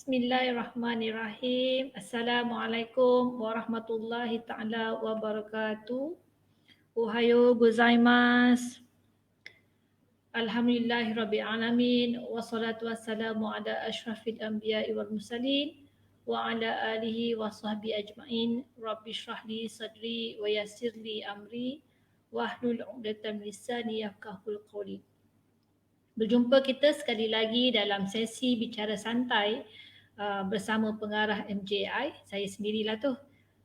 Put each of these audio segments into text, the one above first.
Bismillahirrahmanirrahim. Assalamualaikum warahmatullahi taala wabarakatuh. Ohayo gozaimasu. Alhamdulillahirabbil alamin wassalatu wassalamu ala asyrafil anbiya'i wal mursalin wa ala alihi wa sahbihi ajmain. Rabbi shrahli sadri wa yassirli amri wahlul 'uqdatam min lisani yafqahul qawli. Berjumpa kita sekali lagi dalam sesi bicara santai bersama pengarah MJI, saya sendirilah tu.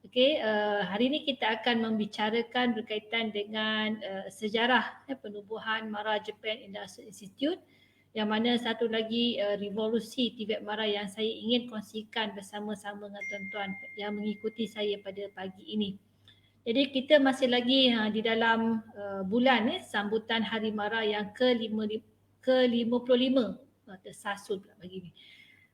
Okey, hari ini kita akan membicarakan berkaitan dengan sejarah penubuhan MARA Japan Industrial Institute, yang mana satu lagi revolusi TVET MARA yang saya ingin kongsikan bersama-sama dengan tuan-tuan yang mengikuti saya pada pagi ini. Jadi kita masih lagi di dalam bulan sambutan Hari MARA yang ke-55, tersasul pula pagi ni.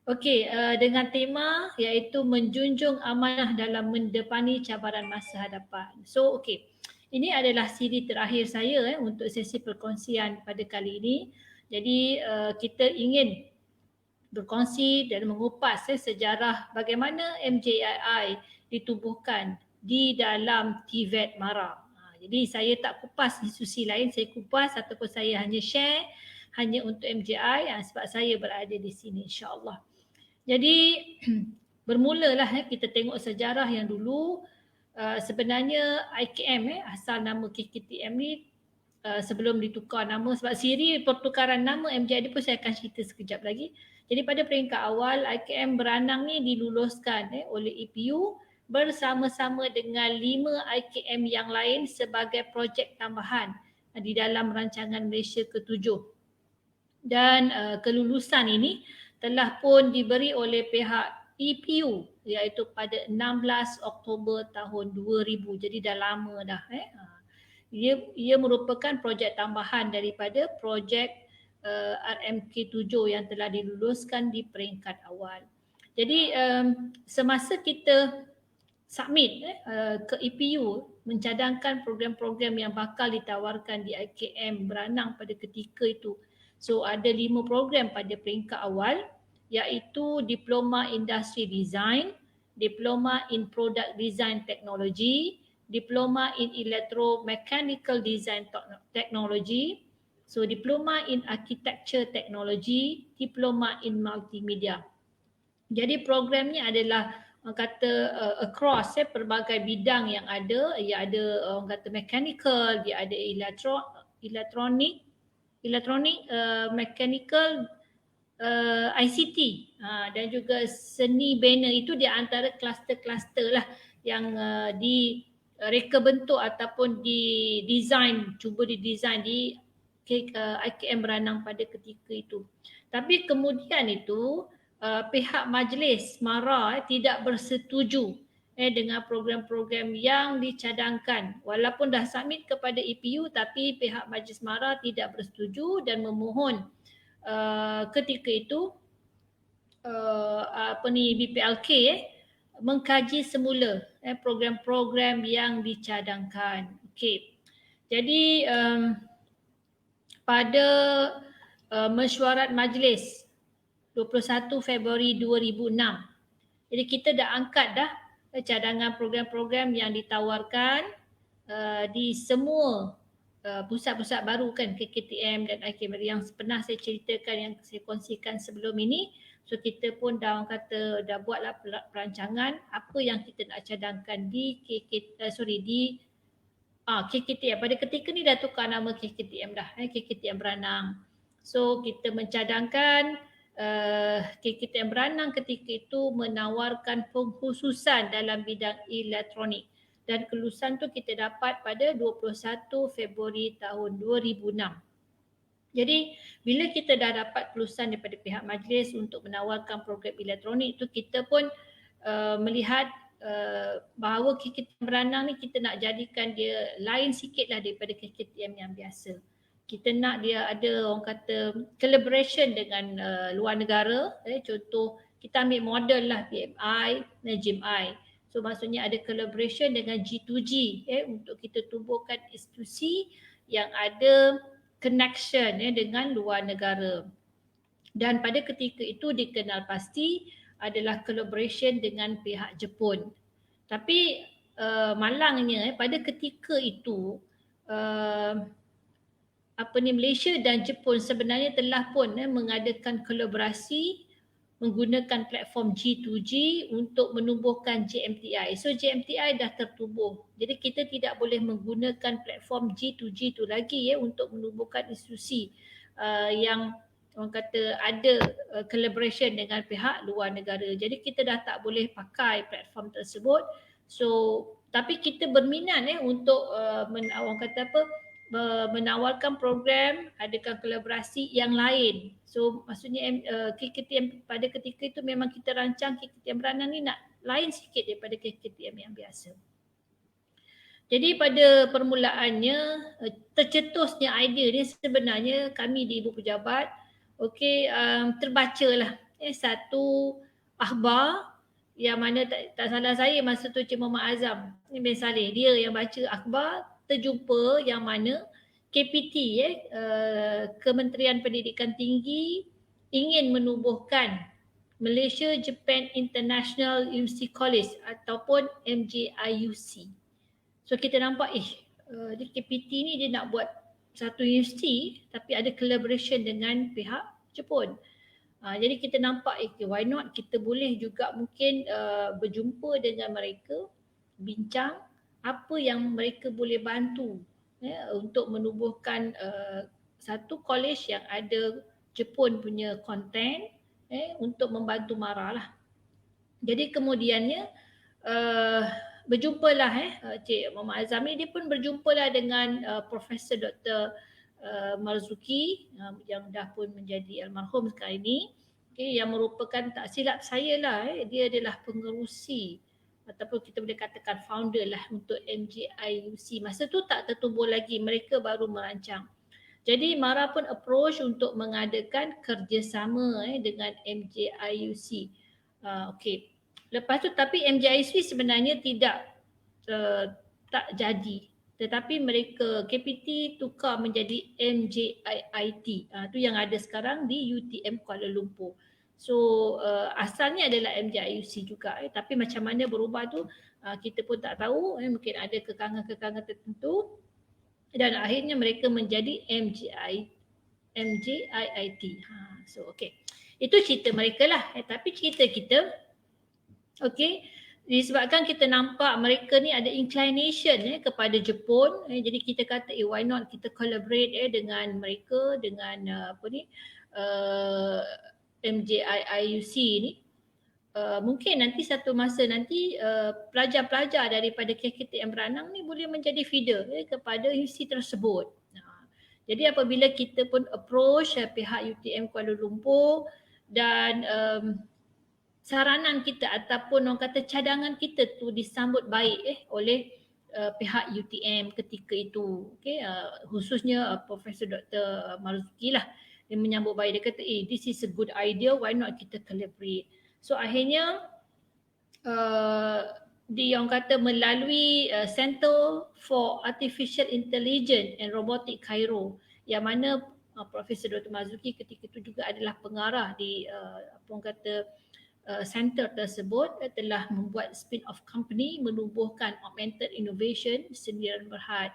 Okey, dengan tema iaitu menjunjung amanah dalam mendepani cabaran masa hadapan. So okey, ini adalah siri terakhir saya untuk sesi perkongsian pada kali ini. Jadi kita ingin berkongsi dan mengupas sejarah bagaimana MJII ditubuhkan di dalam TVET MARA. Jadi saya tak kupas institusi lain, saya kupas ataupun saya hanya share hanya untuk MJI sebab saya berada di sini, insya-Allah. Jadi bermulalah kita tengok sejarah yang dulu. Sebenarnya IKM asal nama KKTM ni sebelum ditukar nama, sebab siri pertukaran nama MJI pun saya akan cerita sekejap lagi. Jadi pada peringkat awal IKM Beranang ni diluluskan oleh EPU bersama-sama dengan 5 IKM yang lain sebagai projek tambahan di dalam rancangan Malaysia ke-7. Dan kelulusan ini telah pun diberi oleh pihak EPU iaitu pada 16 Oktober tahun 2000. Jadi dah lama dah. Ia merupakan projek tambahan daripada projek RMK7 yang telah diluluskan di peringkat awal. Jadi semasa kita submit ke EPU mencadangkan program-program yang bakal ditawarkan di IKM Beranang pada ketika itu. So ada 5 program pada peringkat awal iaitu Diploma Industry Design, Diploma in Product Design Technology, Diploma in Electromechanical Design Technology, so Diploma in Architecture Technology, Diploma in Multimedia. Jadi program ni adalah orang kata across pelbagai bidang yang ada. Ia ada orang kata mechanical, dia ada electronic, mechanical, ICT dan juga seni bina. Itu di antara kluster-kluster lah yang direka bentuk ataupun cuba didesain di IKM Beranang pada ketika itu. Tapi kemudian itu pihak Majlis MARA tidak bersetuju dengan program-program yang dicadangkan. Walaupun dah submit kepada EPU, tapi pihak Majlis MARA tidak bersetuju dan memohon ketika itu BPLK mengkaji semula program-program yang dicadangkan. Okey. Jadi pada mesyuarat majlis 21 Februari 2006. Jadi kita dah angkat dah cadangan program-program yang ditawarkan di semua pusat-pusat baru kan, KKTM dan IKM yang pernah saya ceritakan, yang saya kongsikan sebelum ini. So kita pun dah buatlah perancangan apa yang kita nak cadangkan di KKTM. Pada ketika ni dah tukar nama KKTM dah, KKTM Beranang. So kita mencadangkan KKTM Beranang ketika itu menawarkan pengkhususan dalam bidang elektronik. Dan kelulusan tu kita dapat pada 21 Februari tahun 2006. Jadi bila kita dah dapat kelulusan daripada pihak majlis untuk menawarkan program elektronik tu, kita pun melihat bahawa KKTM Beranang ni kita nak jadikan dia lain sikit lah daripada KKTM yang biasa. Kita nak dia ada orang kata collaboration dengan luar negara. Contoh kita ambil model lah PMI dan GMI. So maksudnya ada collaboration dengan G2G untuk kita tubuhkan institusi yang ada connection dengan luar negara. Dan pada ketika itu dikenal pasti adalah collaboration dengan pihak Jepun. Tapi malangnya pada ketika itu Malaysia dan Jepun sebenarnya telah pun mengadakan kolaborasi menggunakan platform G2G untuk menumbuhkan JMTI. So JMTI dah tertubuh. Jadi kita tidak boleh menggunakan platform G2G tu lagi untuk menumbuhkan institusi yang orang kata ada collaboration dengan pihak luar negara. Jadi kita dah tak boleh pakai platform tersebut. So tapi kita berminat untuk orang kata apa, menawarkan program, adakan kolaborasi yang lain. So maksudnya KKTM pada ketika itu memang kita rancang KKTM Beranang ni nak lain sikit daripada KKTM yang biasa. Jadi pada permulaannya tercetusnya idea ni sebenarnya kami di Ibu Pejabat terbacalah satu akhbar yang mana tak salah saya masa tu Cik Muhammad Azam bin Saleh, dia yang baca akhbar, terjumpa yang mana KPT Kementerian Pendidikan Tinggi ingin menubuhkan Malaysia Japan International University College ataupun MJIUC. So kita nampak KPT ni dia nak buat satu universiti tapi ada collaboration dengan pihak Jepun. Jadi kita nampak why not kita boleh juga mungkin berjumpa dengan mereka, bincang apa yang mereka boleh bantu untuk menubuhkan satu college yang ada Jepun punya content untuk membantu MARA lah. Jadi kemudiannya berjumpalah Cik Muhammad Azam ni, dia pun berjumpalah dengan Profesor Dr. Marzuki yang dah pun menjadi almarhum sekarang ini, yang merupakan, tak silap saya lah, dia adalah pengerusi ataupun kita boleh katakan founder lah untuk MJIUC. Masa tu tak tertubuh lagi, mereka baru merancang. Jadi MARA pun approach untuk mengadakan kerjasama dengan MJIUC. Lepas tu tapi MJIUC sebenarnya tak jadi. Tetapi mereka KPT tukar menjadi MJIIT. Tu yang ada sekarang di UTM Kuala Lumpur. So asalnya adalah MJIUC juga. Tapi macam mana berubah tu kita pun tak tahu. Mungkin ada kekangan-kekangan tertentu. Dan akhirnya mereka menjadi MJIIT. So itu cerita mereka lah. Tapi cerita kita, disebabkan kita nampak mereka ni ada inclination kepada Jepun, jadi kita kata why not kita collaborate dengan mereka, dengan MJIUC ni. Mungkin nanti satu masa nanti pelajar-pelajar daripada KKTM Beranang ni boleh menjadi feeder kepada universiti tersebut. Jadi apabila kita pun approach pihak UTM Kuala Lumpur dan saranan kita ataupun orang kata cadangan kita tu disambut baik oleh pihak UTM ketika itu. Khususnya Profesor Dr. Marzuki lah, dia menyambut baik, dia kata this is a good idea, why not kita collaborate. So akhirnya orang kata melalui Center for Artificial Intelligence and Robotic Cairo, yang mana Profesor Dr. Marzuki ketika itu juga adalah pengarah di center tersebut, telah membuat spin-off company menubuhkan Augmented Innovation Sdn Bhd.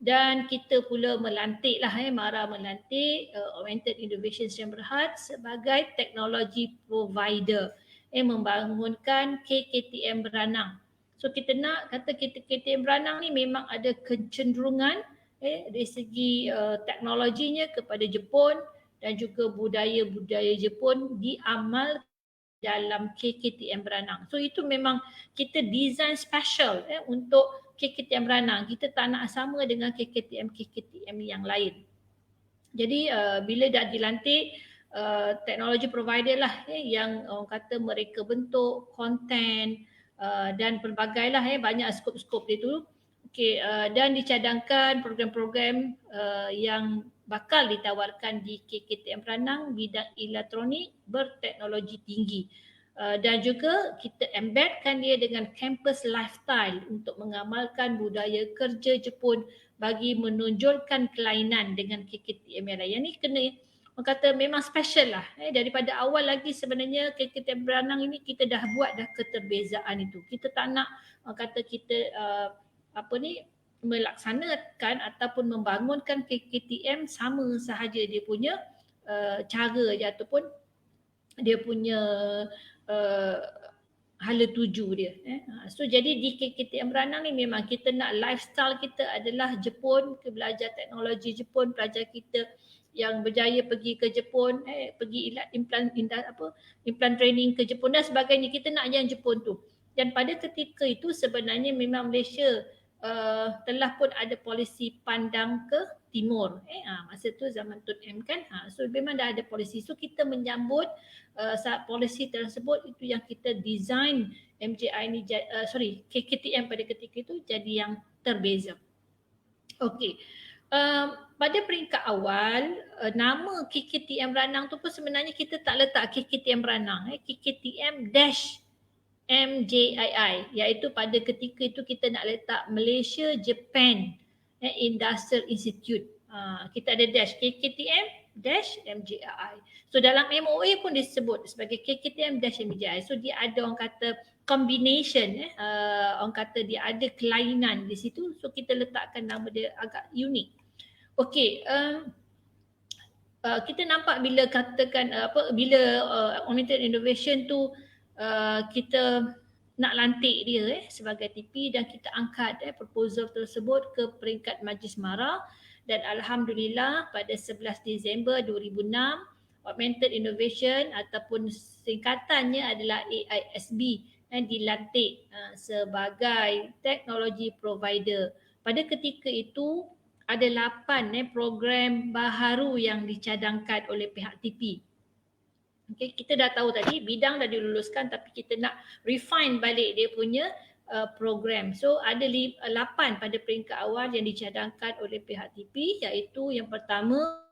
Dan kita pula melantiklah MARA melantik Augmented Innovation Sdn Bhd sebagai teknologi provider membangunkan KKTM Beranang. So kita nak kata KKTM Beranang ni memang ada kecenderungan dari segi teknologinya kepada Jepun dan juga budaya-budaya Jepun diamal dalam KKTM Beranang. So itu memang kita design special untuk KKTM Beranang. Kita tak nak sama dengan KKTM yang lain. Jadi bila dah dilantik teknologi provider lah yang orang kata mereka bentuk konten dan pelbagai lah banyak skop-skop dia tu. Dan dicadangkan program-program yang bakal ditawarkan di KKTM Beranang bidang elektronik berteknologi tinggi. Dan juga kita embedkan dia dengan campus lifestyle untuk mengamalkan budaya kerja Jepun bagi menonjolkan kelainan dengan KKTM yang lain. Yang ni kena orang kata memang special lah. Daripada awal lagi sebenarnya KKTM Beranang ini kita dah buat dah keterbezaan itu. Kita tak nak orang kata kita melaksanakan ataupun membangunkan KKTM sama sahaja dia punya cara je ataupun dia punya hala tuju dia. So jadi di KKTM Beranang ni memang kita nak lifestyle kita adalah Jepun, ke belajar teknologi Jepun, pelajar kita yang berjaya pergi ke Jepun, pergi implant training ke Jepun dan sebagainya. Kita nak yang Jepun tu. Dan pada ketika itu sebenarnya memang Malaysia telah pun ada polisi pandang ke timur. Masa tu zaman Tun M kan. So memang dah ada polisi. So kita menyambut polisi tersebut, itu yang kita design MJI ni KKTM pada ketika itu jadi yang terbeza. Okey. Pada peringkat awal nama KKTM Beranang tu pun sebenarnya kita tak letak KKTM Beranang, KKTM dash MJII, iaitu pada ketika itu kita nak letak Malaysia Japan Industrial Institute. Kita ada dash KKTM dash MJII. So dalam MOA pun disebut sebagai KKTM dash MJII. So dia ada orang kata combination, orang kata dia ada kelainan di situ. So kita letakkan nama dia agak unik. Okey, kita nampak bila katakan bila Augmented Innovation tu kita nak lantik dia sebagai TP dan kita angkat proposal tersebut ke peringkat Majlis Mara, dan alhamdulillah pada 11 Disember 2006 Augmented Innovation ataupun singkatannya adalah AISB dilantik sebagai teknologi provider. Pada ketika itu ada 8 program baharu yang dicadangkan oleh pihak TP. Okay, kita dah tahu tadi bidang dah diluluskan, tapi kita nak refine balik dia punya program. So ada 8 pada peringkat awal yang dicadangkan oleh pihak TP, iaitu yang pertama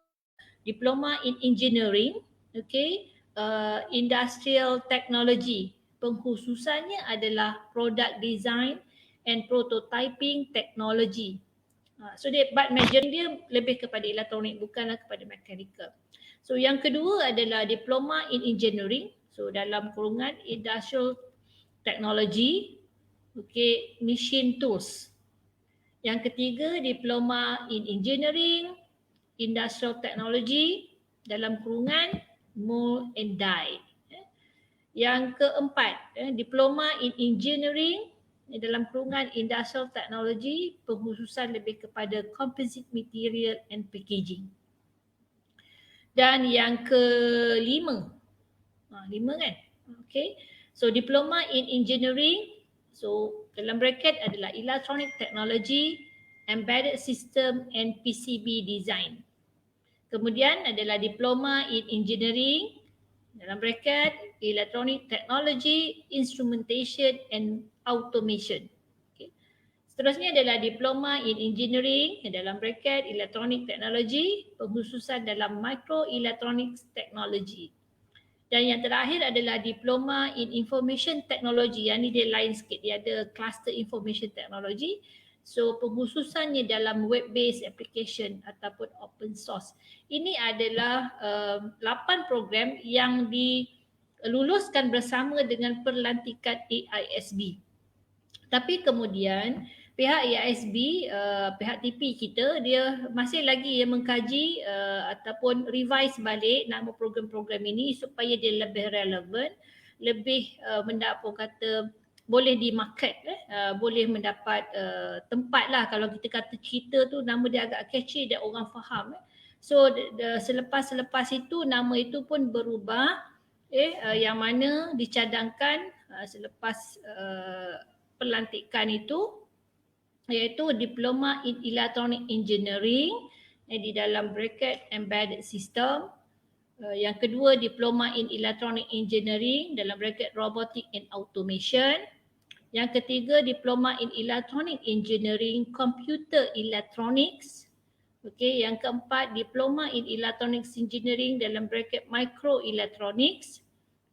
Diploma in Engineering, Industrial Technology. Pengkhususannya adalah Product Design and Prototyping Technology. So dia but majoring dia lebih kepada elektronik, bukanlah kepada mechanical. So yang kedua adalah Diploma in Engineering, so dalam kurungan Industrial Technology, Machine Tools. Yang ketiga Diploma in Engineering, Industrial Technology, dalam kurungan Mold and Die. Yang keempat Diploma in Engineering, dalam kurungan Industrial Technology, pengkhususan lebih kepada Composite Material and Packaging. Dan yang kelima, 5 kan? So Diploma in Engineering, so dalam bracket adalah Electronic Technology, Embedded System and PCB Design. Kemudian adalah Diploma in Engineering, dalam bracket Electronic Technology, Instrumentation and Automation. Seterusnya adalah Diploma in Engineering, dalam bracket Electronic Technology, pengkhususan dalam Microelectronics Technology. Dan yang terakhir adalah Diploma in Information Technology. Yang ni dia lain sikit, dia ada Cluster Information Technology. So pengkhususannya dalam web-based application ataupun open source. Ini adalah 8 program yang diluluskan bersama dengan perlantikan AISB. Tapi kemudian pihak AISB, pihak TP kita, dia masih lagi mengkaji ataupun revise balik nama program-program ini supaya dia lebih relevan, lebih boleh di market, boleh mendapat tempat lah. Kalau kita kata cerita tu nama dia agak catchy dan orang faham. So selepas itu nama itu pun berubah, yang mana dicadangkan selepas pelantikan itu, iaitu Diploma in Electronic Engineering di dalam bracket Embedded System. Yang kedua Diploma in Electronic Engineering dalam bracket Robotic and Automation. Yang ketiga Diploma in Electronic Engineering Computer Electronics. Yang keempat Diploma in Electronics Engineering dalam bracket Microelectronics.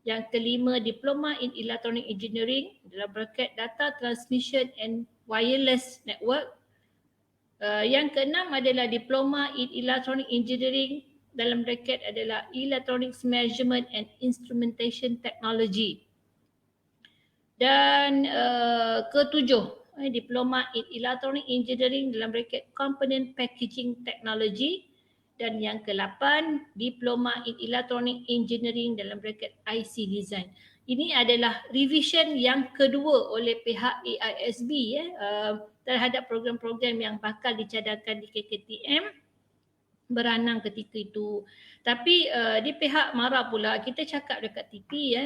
Yang kelima Diploma in Electronic Engineering dalam bracket Data Transmission and Wireless Network. Yang keenam adalah Diploma in Electronic Engineering dalam bracket adalah Electronics Measurement and Instrumentation Technology. Dan ketujuh, Diploma in Electronic Engineering dalam bracket Component Packaging Technology. Dan yang ke-8, Diploma in Electronic Engineering dalam bracket IC Design. Ini adalah revision yang kedua oleh pihak AISB terhadap program-program yang bakal dicadangkan di KKTM beranang ketika itu. Tapi di pihak MARA pula, kita cakap dekat TP,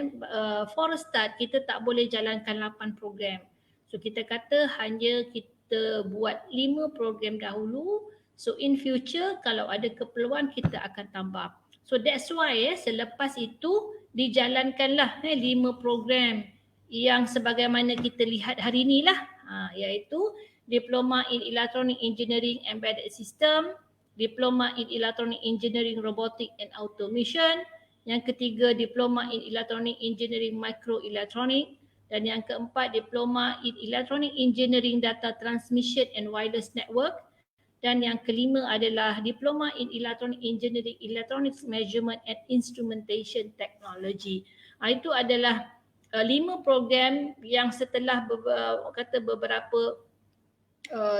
for a start kita tak boleh jalankan 8 program. So kita kata hanya kita buat 5 program dahulu. So in future kalau ada keperluan kita akan tambah. So that's why selepas itu dijalankanlah 5 program yang sebagaimana kita lihat hari inilah, iaitu Diploma in Electronic Engineering Embedded System, Diploma in Electronic Engineering Robotic and Automation, yang ketiga Diploma in Electronic Engineering Microelectronic, dan yang keempat Diploma in Electronic Engineering Data Transmission and Wireless Network, dan yang kelima adalah Diploma in Electronic Engineering Electronics Measurement and Instrumentation Technology. Itu adalah 5 program yang setelah beberapa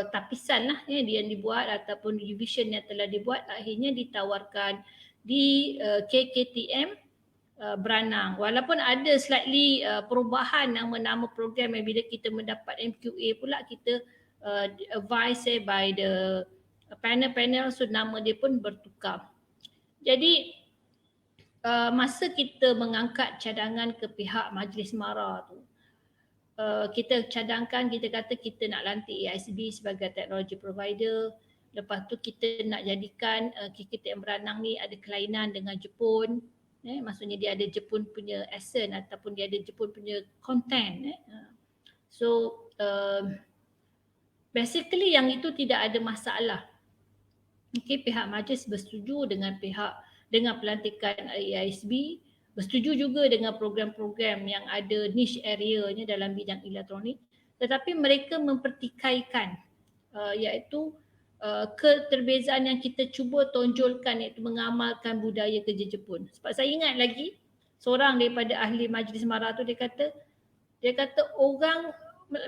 tapisan lah yang dibuat ataupun revision yang telah dibuat, akhirnya ditawarkan di KKTM Beranang. Walaupun ada slightly perubahan nama program yang bila kita mendapat MQA pula kita advised by the panel, so nama dia pun bertukar. Jadi masa kita mengangkat cadangan ke pihak Majlis MARA tu, kita cadangkan, kita kata kita nak lantik AISB sebagai teknologi provider. Lepas tu kita nak jadikan KKTM Beranang ni ada kelainan dengan Jepun. Maksudnya dia ada Jepun punya essence ataupun dia ada Jepun punya content. So basically yang itu tidak ada masalah. Okay, pihak majlis bersetuju dengan pelantikan AISB, bersetuju juga dengan program-program yang ada niche area-nya dalam bidang elektronik, tetapi mereka mempertikaikan iaitu keterbezaan yang kita cuba tonjolkan, iaitu mengamalkan budaya kerja Jepun. Sebab saya ingat lagi seorang daripada ahli Majlis MARA tu dia kata orang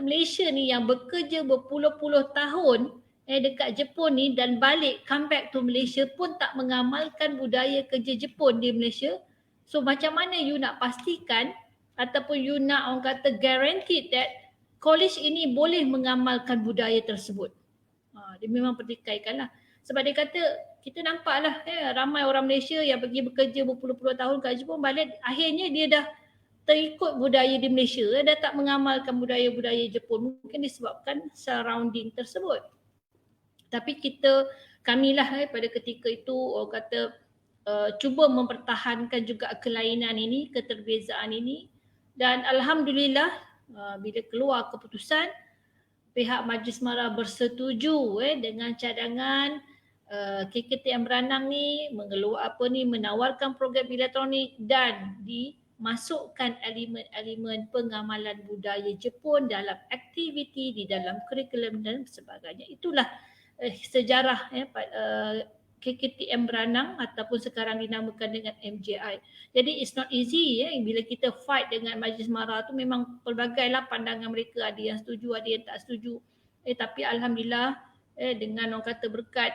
Malaysia ni yang bekerja berpuluh-puluh tahun dekat Jepun ni dan balik come back to Malaysia pun tak mengamalkan budaya kerja Jepun di Malaysia. So macam mana you nak pastikan ataupun you nak orang kata guaranteed that college ini boleh mengamalkan budaya tersebut? Dia memang pertikaikan lah. Sebab dia kata kita nampak lah ramai orang Malaysia yang pergi bekerja berpuluh-puluh tahun kat Jepun, balik akhirnya dia dah terikut budaya di Malaysia, dah tak mengamalkan budaya-budaya Jepun. Mungkin disebabkan surrounding tersebut. Tapi kamilah pada ketika itu orang kata cuba mempertahankan juga kelainan ini, keterbezaan ini, dan alhamdulillah bila keluar keputusan pihak Majlis MARA bersetuju dengan cadangan KKTM Beranang ni menawarkan program elektronik dan dimasukkan elemen-elemen pengamalan budaya Jepun dalam aktiviti di dalam kurikulum dan sebagainya. Itulah sejarah KKTM Beranang ataupun sekarang dinamakan dengan MJI. Jadi it's not easy bila kita fight dengan Majlis MARA tu, memang pelbagailah pandangan mereka, ada yang setuju, ada yang tak setuju. Tapi alhamdulillah dengan orang kata berkat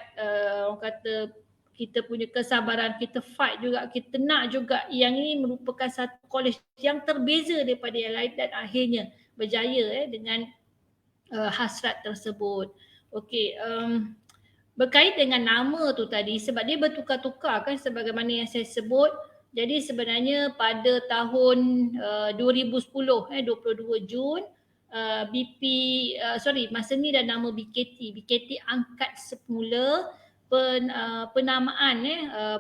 orang kata kita punya kesabaran, kita fight juga, kita nak juga yang ini merupakan satu college yang terbeza daripada yang lain dan akhirnya berjaya dengan hasrat tersebut. Okey, berkait dengan nama tu tadi, sebab dia bertukar-tukar kan sebagaimana yang saya sebut. Jadi sebenarnya pada tahun 2010 22 Jun masa ni dah nama BKT angkat semula penamaan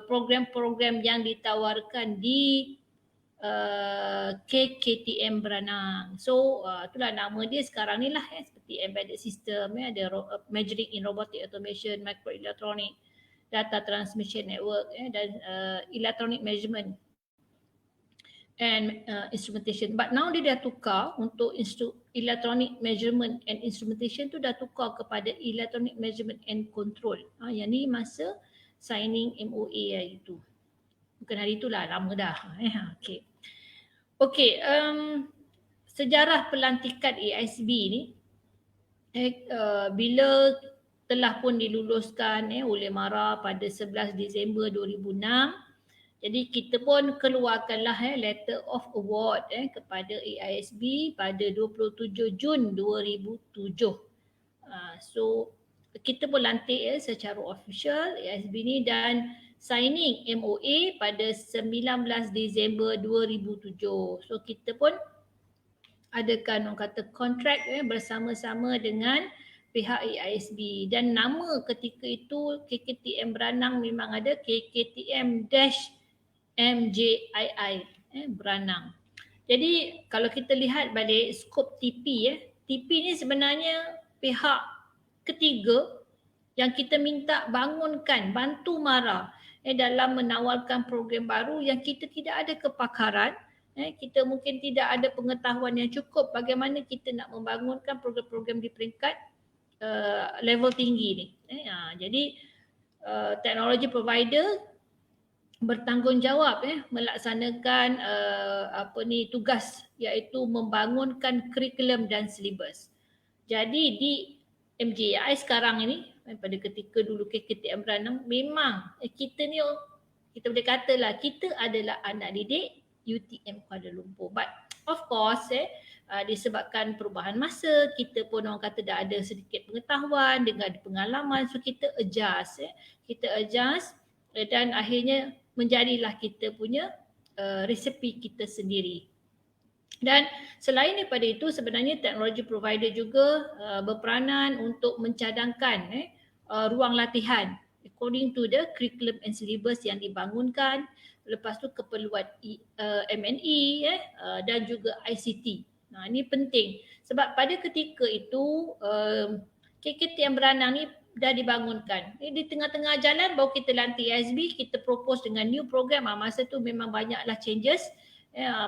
program-program yang ditawarkan di KKTM Beranang. So itulah nama dia sekarang ni lah seperti embedded system, ada measuring in robotic automation, microelectronic, data transmission network dan electronic measurement and instrumentation. But now dia dah tukar untuk electronic measurement and instrumentation tu dah tukar kepada electronic measurement and control. Yang ni masa signing MOA hari itu. Bukan hari itulah, lama dah. Okey. Okey, sejarah pelantikan AISB ni bila telah pun diluluskan oleh MARA pada 11 Disember 2006. Jadi kita pun keluarkanlah letter of award kepada AISB pada 27 Jun 2007. So kita pun lantik secara official AISB ni dan signing MOA pada 19 Disember 2007. So kita pun adakan orang kata kontrak bersama-sama dengan pihak AISB dan nama ketika itu KKTM Beranang memang ada KKTM-MJII Beranang. Jadi kalau kita lihat balik skop TP TP ni sebenarnya pihak ketiga yang kita minta bangunkan, bantu MARA dalam menawarkan program baru yang kita tidak ada kepakaran, kita mungkin tidak ada pengetahuan yang cukup bagaimana kita nak membangunkan program-program di peringkat level tinggi ni. Jadi teknologi provider bertanggungjawab melaksanakan tugas iaitu membangunkan kurikulum dan silibus. Jadi di MJI sekarang ini pada ketika dulu KKTM Beranang memang kita ni kita boleh katalah kita adalah anak didik UTM Kuala Lumpur. But of course disebabkan perubahan masa, kita pun orang kata dah ada sedikit pengetahuan, dengan pengalaman, so kita adjust dan akhirnya menjadilah kita punya resepi kita sendiri. Dan selain daripada itu sebenarnya teknologi provider juga berperanan untuk mencadangkan ruang latihan according to the curriculum and syllabus yang dibangunkan. Lepas tu keperluan MNE dan juga ICT. Nah, ini penting sebab pada ketika itu KKTM Beranang ni dah dibangunkan. Di tengah-tengah jalan baru kita lantik AISB, kita propose dengan new program. Masa tu memang banyaklah changes,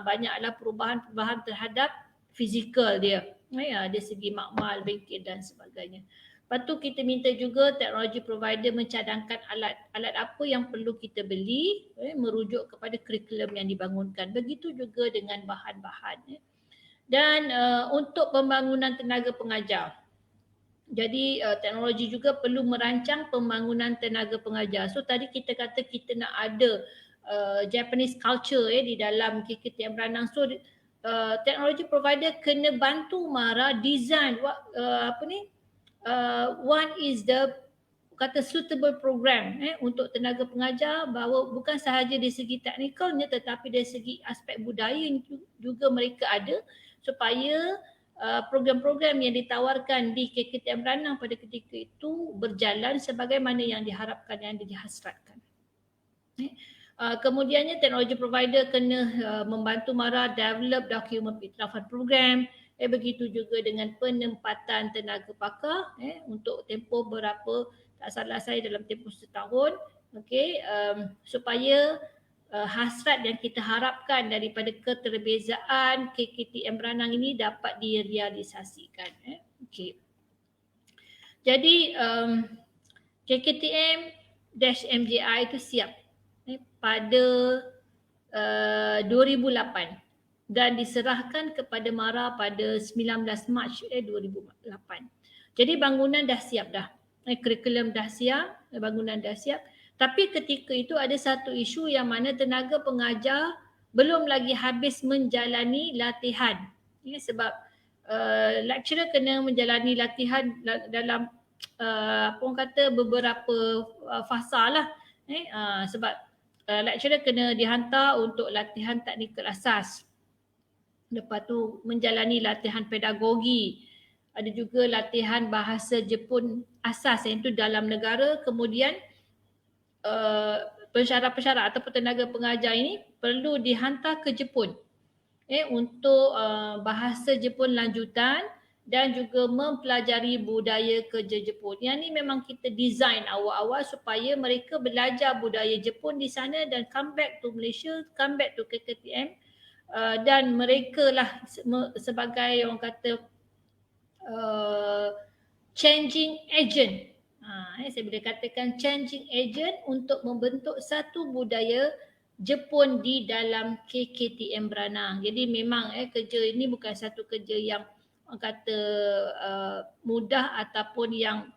banyaklah perubahan-perubahan terhadap fizikal dia. Dari segi makmal, bengkel dan sebagainya. Lepas tu kita minta juga teknologi provider mencadangkan alat apa yang perlu kita beli merujuk kepada kurikulum yang dibangunkan. Begitu juga dengan bahan-bahan. Dan untuk pembangunan tenaga pengajar. Jadi teknologi juga perlu merancang pembangunan tenaga pengajar. So tadi kita kata kita nak ada Japanese culture di dalam KKTM Beranang. So teknologi provider kena bantu MARA design one is the kata suitable program untuk tenaga pengajar, bahawa bukan sahaja dari segi teknikalnya tetapi dari segi aspek budaya juga mereka ada supaya program-program yang ditawarkan di KKTM Beranang pada ketika itu berjalan sebagaimana yang diharapkan, yang dihasratkan. Kemudiannya teknologi provider kena membantu MARA develop dokumen iktirafan program. Begitu juga dengan penempatan tenaga pakar untuk tempoh berapa, tak salah saya dalam tempoh setahun, supaya hasrat yang kita harapkan daripada keterbezaan KKTM Beranang ini dapat direalisasikan. Jadi KKTM-MJI itu siap pada 2008. Dan diserahkan kepada MARA pada 19 Mac 2008. Jadi bangunan dah siap dah. Kurikulum dah siap, bangunan dah siap. Tapi ketika itu ada satu isu yang mana tenaga pengajar belum lagi habis menjalani latihan. Sebab lecturer kena menjalani latihan dalam beberapa fasa lah. Sebab lecturer kena dihantar untuk latihan teknikal asas. Lepas tu menjalani latihan pedagogi. Ada juga latihan bahasa Jepun asas iaitu dalam negara. Kemudian pensyarah-pensyarah ataupun tenaga pengajar ini perlu dihantar ke Jepun untuk bahasa Jepun lanjutan dan juga mempelajari budaya kerja Jepun. Yang ni memang kita design awal-awal supaya mereka belajar budaya Jepun di sana dan come back to Malaysia, come back to KKTM. Dan mereka lah sebagai orang kata changing agent Saya boleh katakan changing agent untuk membentuk satu budaya Jepun di dalam KKTM Beranang. Jadi memang kerja ini bukan satu kerja yang orang kata mudah ataupun yang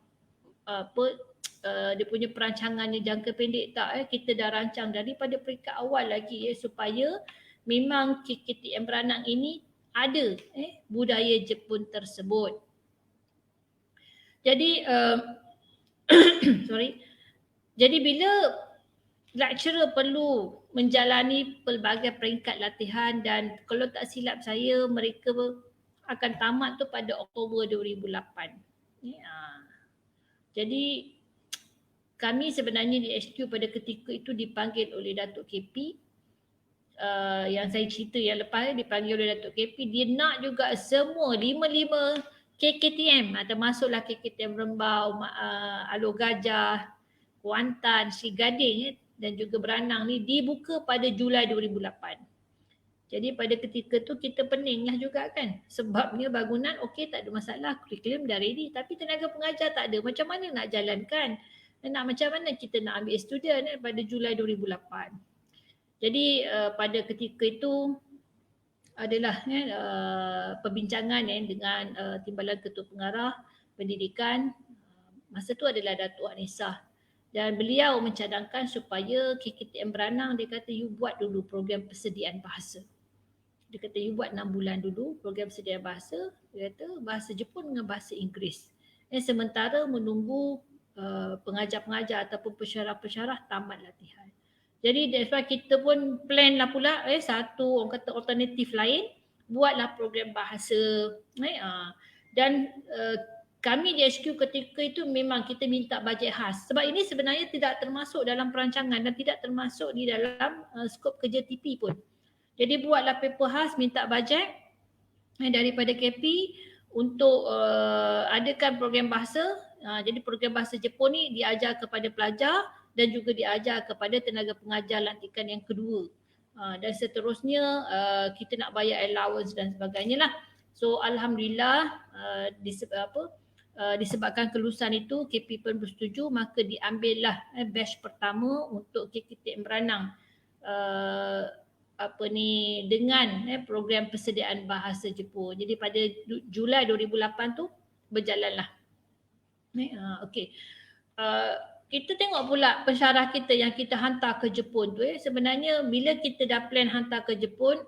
dia punya perancangannya jangka pendek tak. Kita dah rancang daripada peringkat awal lagi supaya memang KKTM Beranang ini ada budaya Jepun tersebut. Jadi sorry. Jadi bila lecturer perlu menjalani pelbagai peringkat latihan dan kalau tak silap saya mereka akan tamat tu pada Oktober 2008. Jadi kami sebenarnya di HQ pada ketika itu dipanggil oleh Datuk KP. Yang saya cerita yang lepas dipanggil oleh Datuk KP, dia nak juga semua 55 KKTM, termasuklah KKTM Rembau, Alor Gajah, Kuantan, Sri Gading dan juga Beranang ni dibuka pada Julai 2008. Jadi pada ketika tu kita pening lah juga kan. Sebabnya bangunan okey tak ada masalah, kurikulum dah ready tapi tenaga pengajar tak ada. Macam mana nak jalankan? Macam mana kita nak ambil student pada Julai 2008. Jadi pada ketika itu adalah perbincangan dengan Timbalan Ketua Pengarah Pendidikan. Masa tu adalah Datuk Anisah. Dan beliau mencadangkan supaya KKTM Beranang, dia kata you buat dulu program persediaan bahasa. Dia kata you buat 6 bulan dulu program persediaan bahasa. Dia kata bahasa Jepun dengan bahasa Inggeris. Sementara menunggu pengajar-pengajar ataupun pensyarah-pensyarah tamat latihan. Jadi that's why kita pun plan lah pula satu orang kata alternatif lain, buatlah program bahasa. Dan kami di HQ ketika itu memang kita minta bajet khas. Sebab ini sebenarnya tidak termasuk dalam perancangan dan tidak termasuk di dalam skop kerja TP pun. Jadi buatlah paper khas, minta bajet daripada KP untuk adakan program bahasa. Jadi program bahasa Jepun ni diajar kepada pelajar dan juga diajar kepada tenaga pengajar lantikan yang kedua. Dan seterusnya kita nak bayar allowance dan sebagainya lah. So alhamdulillah disebabkan kelulusan itu KP pun bersetuju, maka diambillah batch pertama untuk KKTM Beranang dengan program persediaan bahasa Jepun. Jadi pada Julai 2008 tu berjalanlah. Okey. Kita tengok pula pensyarah kita yang kita hantar ke Jepun tu sebenarnya bila kita dah plan hantar ke Jepun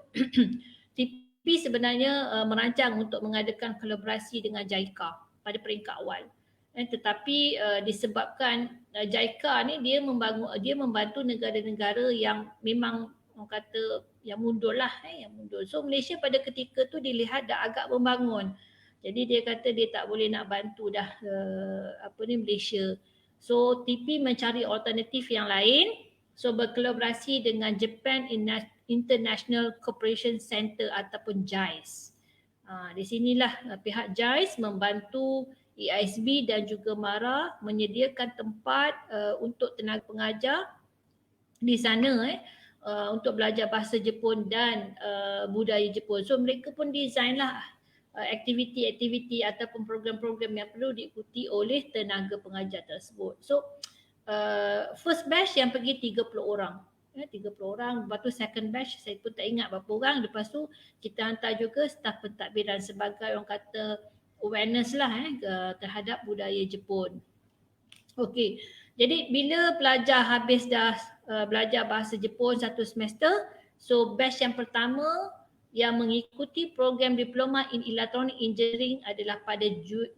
TP sebenarnya merancang untuk mengadakan kolaborasi dengan JICA pada peringkat awal. Tetapi disebabkan JICA ni dia membantu negara-negara yang memang orang kata yang mundur lah, yang mundur. So Malaysia pada ketika tu dilihat dah agak membangun. Jadi dia kata dia tak boleh nak bantu dah Malaysia. So TP mencari alternatif yang lain. So berkolaborasi dengan Japan International Cooperation Center ataupun JICE. Di sinilah pihak JICE membantu EISB dan juga MARA menyediakan tempat untuk tenaga pengajar di sana untuk belajar bahasa Jepun dan budaya Jepun. So mereka pun design lah aktiviti-aktiviti ataupun program-program yang perlu diikuti oleh tenaga pengajar tersebut. So first batch yang pergi 30 orang. 30 orang. Lepas tu second batch saya pun tak ingat berapa orang. Lepas tu kita hantar juga staf pentadbiran sebagai orang kata awareness lah terhadap budaya Jepun. Okey. Jadi bila pelajar habis dah belajar bahasa Jepun satu semester, so batch yang pertama yang mengikuti program Diploma in Electronic Engineering adalah pada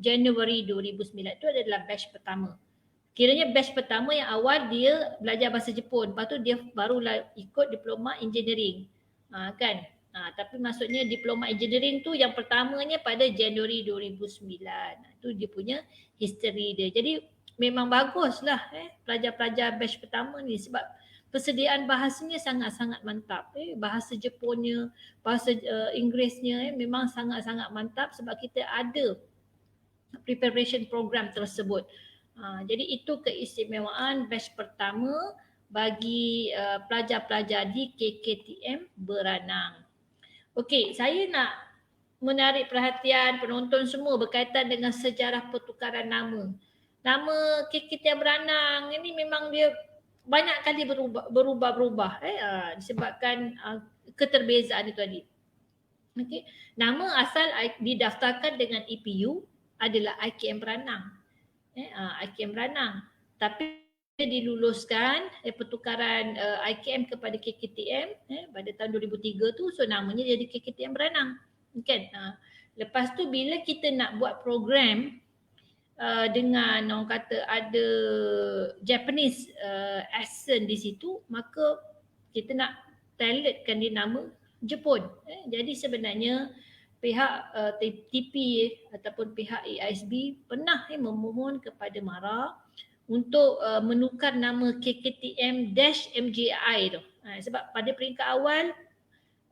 Januari 2009. Itu adalah batch pertama. Kiranya batch pertama yang awal dia belajar bahasa Jepun. Lepas tu dia barulah ikut Diploma Engineering. Kan? Tapi maksudnya Diploma Engineering tu yang pertamanya pada Januari 2009. Itu dia punya history dia. Jadi memang baguslah pelajar-pelajar batch pertama ni sebab persediaan bahasanya sangat-sangat mantap. Bahasa Jepunnya, bahasa Inggerisnya memang sangat-sangat mantap sebab kita ada preparation program tersebut. Jadi itu keistimewaan batch pertama bagi pelajar-pelajar di KKTM Beranang. Okey, saya nak menarik perhatian penonton semua berkaitan dengan sejarah pertukaran nama. nama KKTM Beranang ini memang dia banyak kali berubah disebabkan keterbezaan itu tadi. Okey, nama asal didaftarkan dengan EPU adalah IKM Beranang. IKM Beranang. Tapi diluluskan pertukaran IKM kepada KKTM pada tahun 2003 tu, so namanya jadi KKTM Beranang. Kan? Lepas tu bila kita nak buat program dengan orang kata ada Japanese accent di situ, maka kita nak talentkan dia nama Jepun. Jadi sebenarnya pihak TP ataupun pihak AISB pernah memohon kepada MARA untuk menukar nama KKTM-MJI tu. Sebab pada peringkat awal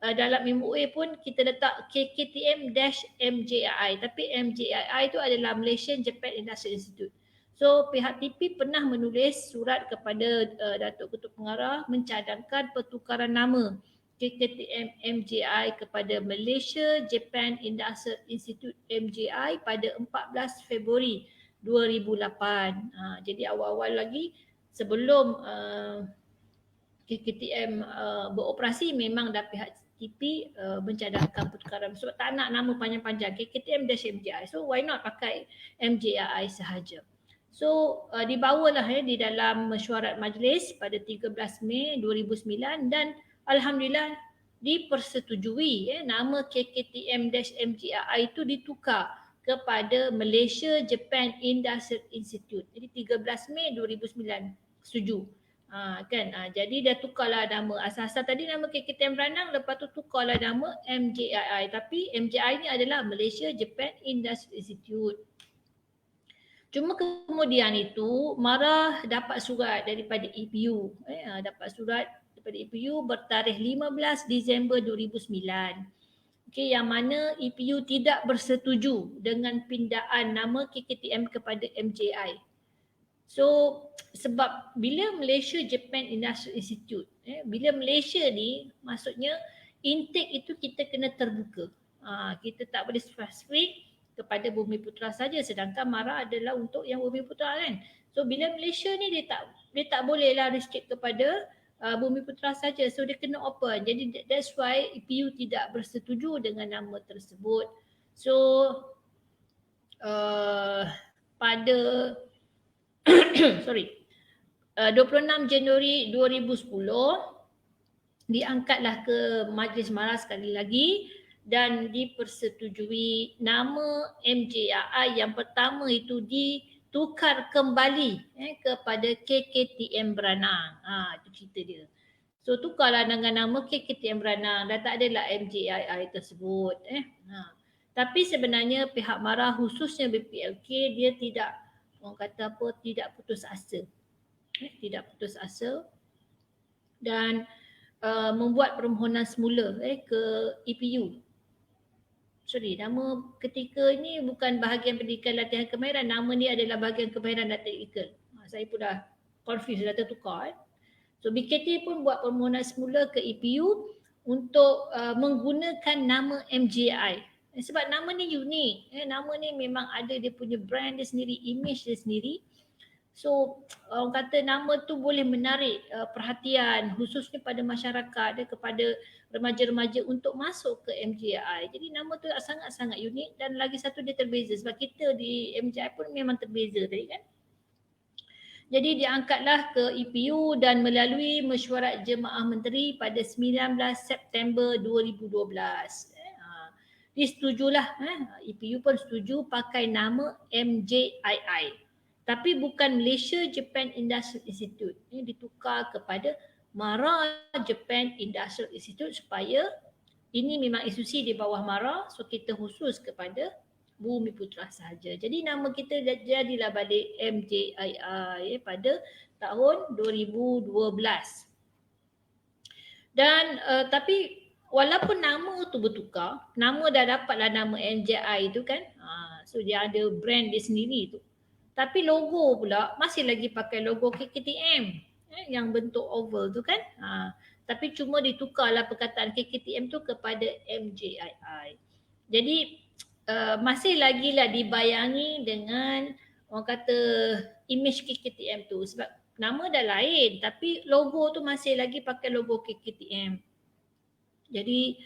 dalam MOA pun kita letak KKTM-MJI, tapi MJI tu adalah Malaysian Japan Industrial Institute. So pihak TP pernah menulis surat kepada Datuk Ketua Pengarah mencadangkan pertukaran nama KKTM-MJI kepada Malaysia Japan Industrial Institute MJI pada 14 Februari 2008. Jadi awal-awal lagi sebelum KKTM beroperasi memang dah pihak TP mencadangkan pertukaran sebab tak nak nama panjang-panjang KKTM-MJI. So why not pakai MJI sahaja. So dibawalah di dalam mesyuarat majlis pada 13 Mei 2009 dan alhamdulillah dipersetujui nama KKTM-MJI itu ditukar kepada Malaysia Japan Industrial Institute. Jadi 13 Mei 2009 setuju. Jadi dah tukarlah nama asal-asal tadi nama KKTM Beranang, lepas tu tukarlah nama MJI. Tapi MJI ni adalah Malaysia Japan Industrial Institute. Cuma kemudian itu MARA dapat surat daripada EPU. Dapat surat daripada EPU bertarikh 15 Disember 2009. Okay, yang mana EPU tidak bersetuju dengan pindaan nama KKTM kepada MJI. So sebab bila Malaysia Japan Industrial Institute, bila Malaysia ni maksudnya intake itu kita kena terbuka. Kita tak boleh spesifik kepada Bumiputera saja, sedangkan MARA adalah untuk yang Bumiputera kan. So bila Malaysia ni dia tak boleh lah restrict kepada Bumiputera saja, so dia kena open. Jadi that's why EPU tidak bersetuju dengan nama tersebut. So pada 26 Januari 2010 diangkatlah ke Majlis MARA sekali lagi dan dipersetujui nama MJI yang pertama itu ditukar kembali kepada KKTM Beranang. Itu cerita dia. So tukarlah dengan nama KKTM Beranang, dah tak adalah MJI tersebut. Tapi sebenarnya pihak MARA khususnya BPLK dia tidak, orang kata apa, tidak putus asa. Tidak putus asa dan membuat permohonan semula ke EPU. Nama ketika ini bukan bahagian pendidikan latihan kemahiran, nama ni adalah bahagian kemahiran dan teknikal. Saya pun dah confused, dah tertukar. So BKT pun buat permohonan semula ke EPU untuk menggunakan nama MJI. Sebab nama ni unik. Nama ni memang ada dia punya brand dia sendiri, image dia sendiri. So orang kata nama tu boleh menarik perhatian khususnya pada masyarakat kepada remaja-remaja untuk masuk ke MJI. Jadi nama tu sangat-sangat unik dan lagi satu dia terbeza sebab kita di MJI pun memang terbeza tadi kan. Jadi diangkatlah ke EPU dan melalui mesyuarat jemaah menteri pada 19 September 2012. Disetujulah, EPU pun setuju pakai nama MJII. Tapi bukan Malaysia Japan Industrial Institute. Ini ditukar kepada MARA Japan Industrial Institute supaya ini memang institusi di bawah MARA, so kita khusus kepada Bumiputera sahaja. Jadi nama kita jadilah balik MJII pada tahun 2012. Dan tapi walaupun nama tu bertukar, nama dah dapatlah nama MJI tu kan. So dia ada brand dia sendiri tu. Tapi logo pula masih lagi pakai logo KKTM yang bentuk oval tu kan. Tapi cuma ditukarlah perkataan KKTM tu kepada MJII. Jadi masih lagi lah dibayangi dengan orang kata image KKTM tu, sebab nama dah lain tapi logo tu masih lagi pakai logo KKTM. Jadi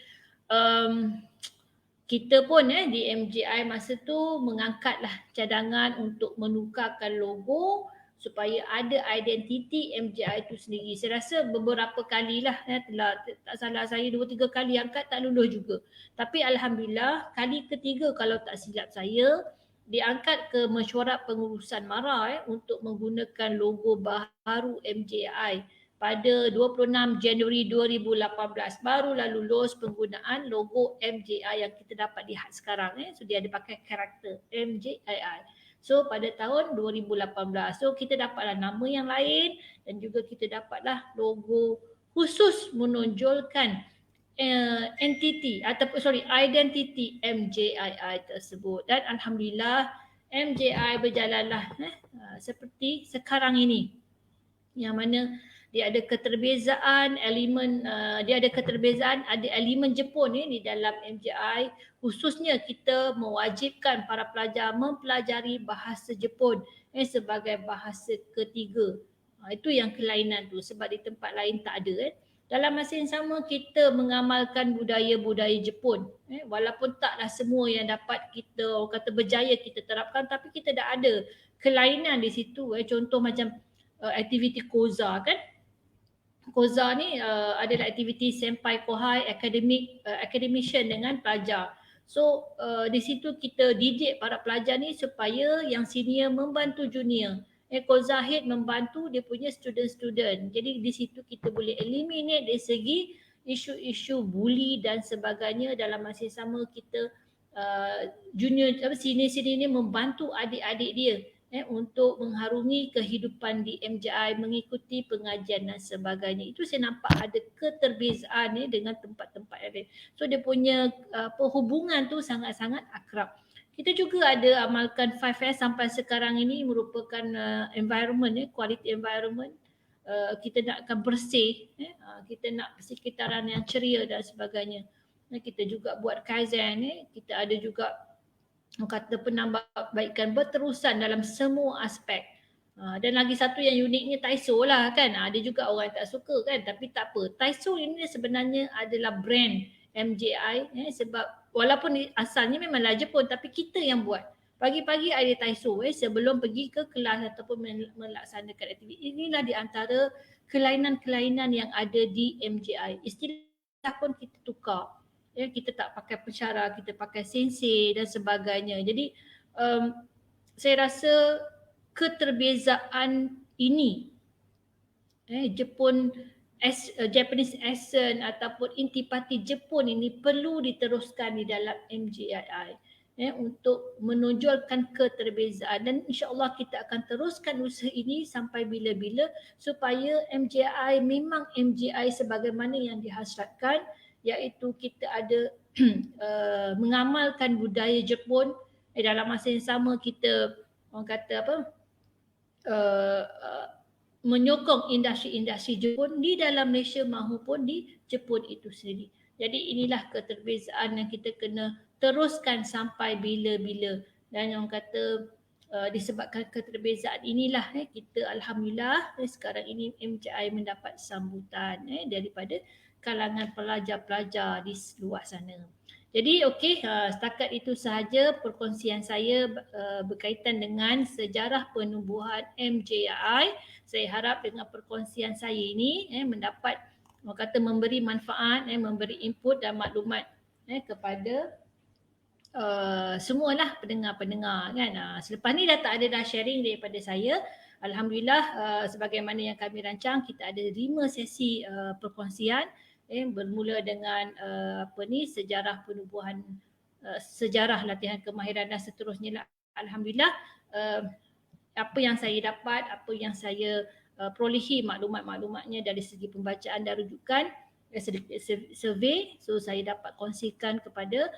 kita pun di MJI masa tu mengangkatlah cadangan untuk menukarkan logo supaya ada identiti MJI itu sendiri. Saya rasa beberapa kalilah telah, tak salah saya 2-3 kali angkat tak lulus juga. Tapi alhamdulillah kali ketiga kalau tak silap saya diangkat ke mesyuarat pengurusan MARA untuk menggunakan logo baru MJI pada 26 Januari 2018 barulah lulus penggunaan logo MJI yang kita dapat lihat sekarang. So dia ada pakai karakter MJI. So pada tahun 2018. So kita dapatlah nama yang lain dan juga kita dapatlah logo khusus menonjolkan entiti ataupun identiti MJI tersebut. Dan alhamdulillah MJI berjalanlah seperti sekarang ini. Yang mana dia ada keterbezaan elemen ada elemen Jepun di dalam MJI, khususnya kita mewajibkan para pelajar mempelajari bahasa Jepun sebagai bahasa ketiga. Itu yang kelainan tu, sebab di tempat lain tak ada. Dalam masa yang sama kita mengamalkan budaya-budaya Jepun. Walaupun taklah semua yang dapat kita orang kata berjaya kita terapkan, tapi kita dah ada kelainan di situ. Contoh macam aktiviti Koza kan. Koza ni adalah aktiviti senpai kohai academician dengan pelajar. So di situ kita didik para pelajar ni supaya yang senior membantu junior. Koza head membantu dia punya student-student. Jadi di situ kita boleh eliminate dari segi isu-isu bully dan sebagainya. Dalam masa yang sama kita senior-senior ni membantu adik-adik dia untuk mengharungi kehidupan di MJI, mengikuti pengajian dan sebagainya. Itu saya nampak ada keterbezaan dengan tempat-tempat lain. So dia punya hubungan tu sangat-sangat akrab. Kita juga ada amalkan 5S sampai sekarang ini merupakan environment, quality environment. Kita nakkan bersih, kita nak sekitaran yang ceria dan sebagainya. Kita juga buat kaizen, kita ada juga kata penambahbaikan berterusan dalam semua aspek. Dan lagi satu yang uniknya Taiso lah kan. Ada juga orang tak suka kan, tapi tak apa. Taiso ini sebenarnya adalah brand MJI sebab walaupun asalnya memanglah Jepun, tapi kita yang buat. Pagi-pagi ada Taiso sebelum pergi ke kelas ataupun melaksanakan aktiviti. Inilah di antara kelainan-kelainan yang ada di MJI. Istilah pun kita tukar. Kita tak pakai pensyarah, kita pakai sensei dan sebagainya. Jadi saya rasa keterbezaan ini Japanese accent ataupun intipati Jepun ini perlu diteruskan di dalam MJI untuk menonjolkan keterbezaan, dan insya-Allah kita akan teruskan usaha ini sampai bila-bila supaya MJI memang MJI sebagaimana yang dihasratkan, iaitu kita ada mengamalkan budaya Jepun. Dalam masa yang sama kita orang kata menyokong industri-industri Jepun di dalam Malaysia maupun di Jepun itu sendiri. Jadi inilah keterbezaan yang kita kena teruskan sampai bila-bila. Dan orang kata disebabkan keterbezaan inilah kita alhamdulillah sekarang ini MJI mendapat sambutan daripada kalangan pelajar-pelajar di luar sana. Jadi setakat itu sahaja perkongsian saya berkaitan dengan sejarah penubuhan MJI. Saya harap dengan perkongsian saya ini mendapat memberi manfaat, memberi input dan maklumat kepada semualah pendengar-pendengar kan. Selepas ni dah tak ada dah sharing daripada saya. Alhamdulillah sebagaimana yang kami rancang, kita ada 5 sesi perkongsian bermula dengan sejarah penubuhan, sejarah latihan kemahiran dan seterusnya lah. Alhamdulillah apa yang saya dapat, apa yang saya perolehi maklumat-maklumatnya dari segi pembacaan dan rujukan survey, so saya dapat kongsikan kepada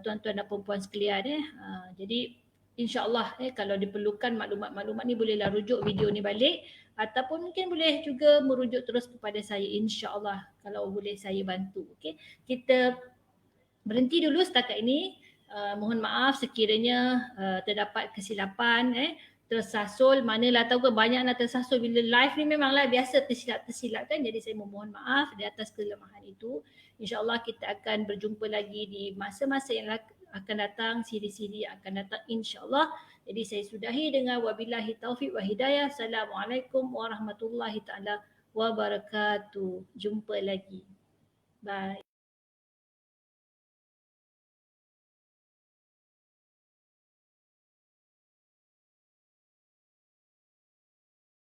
tuan-tuan dan puan-puan sekalian. Jadi insya-Allah kalau diperlukan maklumat-maklumat ni bolehlah rujuk video ni balik, ataupun mungkin boleh juga merujuk terus kepada saya, insya-Allah kalau boleh saya bantu. Okey, kita berhenti dulu setakat ini. Mohon maaf sekiranya terdapat kesilapan, tersasul, manalah tahu ke banyaklah tersasul bila live ni memanglah biasa tersilap kan. Jadi saya memohon maaf di atas kelemahan itu. InsyaAllah kita akan berjumpa lagi di masa-masa yang akan datang, siri-siri yang akan datang insyaAllah. Jadi saya sudahi dengan wabillahi taufiq wa hidayah. Assalamualaikum warahmatullahi taala wabarakatuh. Jumpa lagi. Bye.